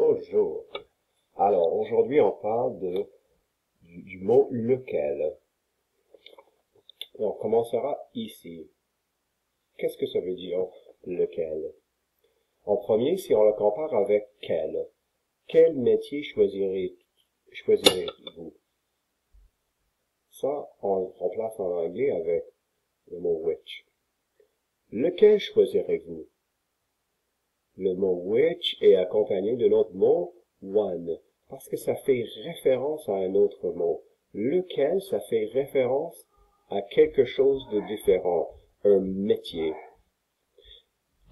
Bonjour. Alors, aujourd'hui, on parle du mot lequel. Et on commencera ici. Qu'est-ce que ça veut dire, lequel? En premier, si on le compare avec quel métier choisirez-vous? Ça, on le remplace en anglais avec le mot which. Lequel choisirez-vous? Le mot which est accompagné de l'autre mot one, parce que ça fait référence à un autre mot. Lequel, ça fait référence à quelque chose de différent, un métier.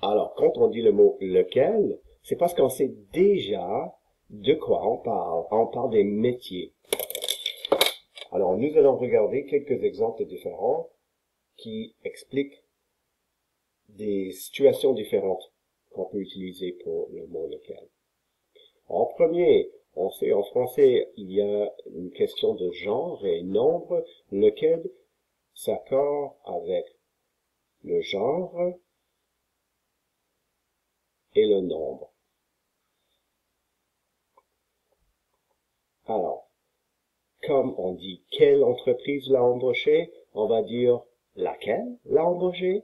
Alors, quand on dit le mot lequel, c'est parce qu'on sait déjà de quoi on parle. On parle des métiers. Alors, nous allons regarder quelques exemples différents qui expliquent des situations différentes qu'on peut utiliser pour le mot lequel. En premier, on sait en français, il y a une question de genre et nombre, lequel s'accorde avec le genre et le nombre. Alors, comme on dit quelle entreprise l'a embauché, on va dire laquelle l'a embauché.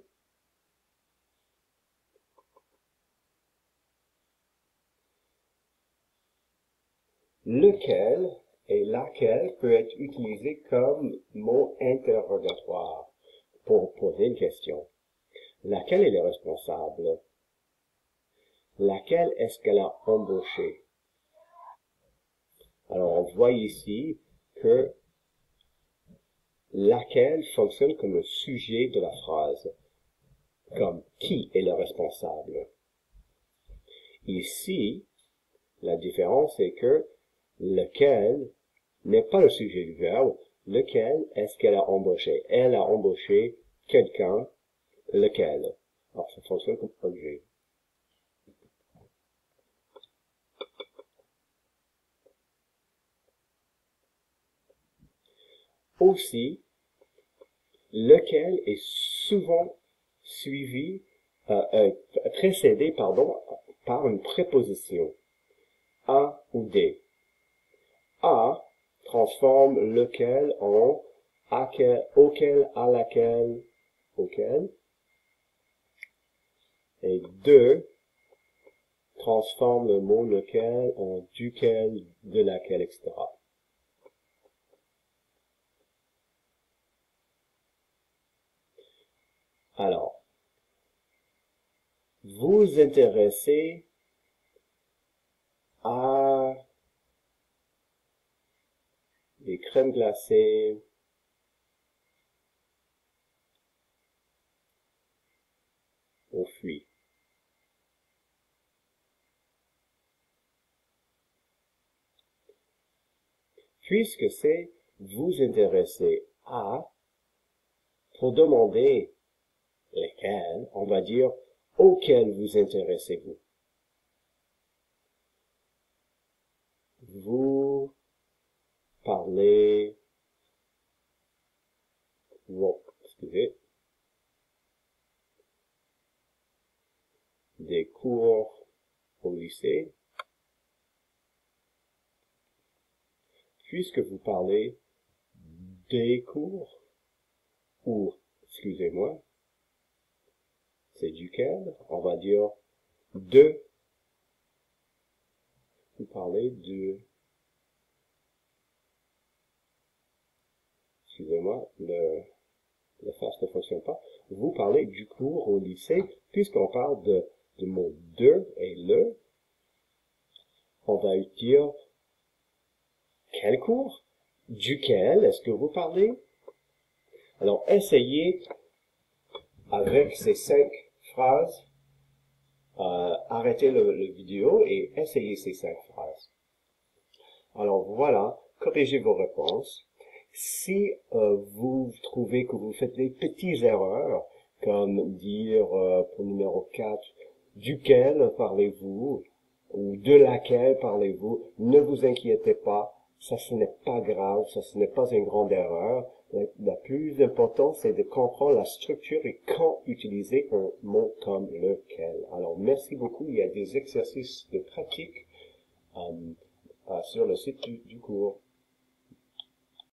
Lequel et laquelle peut être utilisé comme mot interrogatoire pour poser une question. Laquelle est le responsable? Laquelle est-ce qu'elle a embauché? Alors, on voit ici que laquelle fonctionne comme le sujet de la phrase, comme qui est le responsable. Ici, la différence est que lequel n'est pas le sujet du verbe. Lequel est-ce qu'elle a embauché? Elle a embauché quelqu'un, lequel. Alors, ça fonctionne comme objet. Aussi, lequel est souvent précédé, par une préposition. A ou des. A transforme lequel en auquel, à laquelle, auquel. Et de transforme le mot lequel en duquel, de laquelle, etc. Alors, vous intéressez à les crèmes glacées aux fruits. Puisque c'est vous intéresser à, pour demander lesquels, on va dire auquel vous intéressez-vous. Vous parlez, des cours au lycée, puisque vous parlez des cours, ou, excusez-moi, c'est duquel, on va dire de, vous parlez de, excusez-moi, le face ne fonctionne pas, vous parlez du cours au lycée, puisqu'on parle du mot de et le, on va dire quel cours? Duquel est-ce que vous parlez? Alors, essayez avec ces 5 phrases, arrêtez le vidéo et essayez ces 5 phrases. Alors voilà, corrigez vos réponses. Si vous trouvez que vous faites des petites erreurs, comme dire pour numéro 4, duquel parlez-vous ou de laquelle parlez-vous, ne vous inquiétez pas, ça ce n'est pas grave, ça ce n'est pas une grande erreur. La plus importante, c'est de comprendre la structure et quand utiliser un mot comme lequel. Alors merci beaucoup, il y a des exercices de pratique sur le site du cours.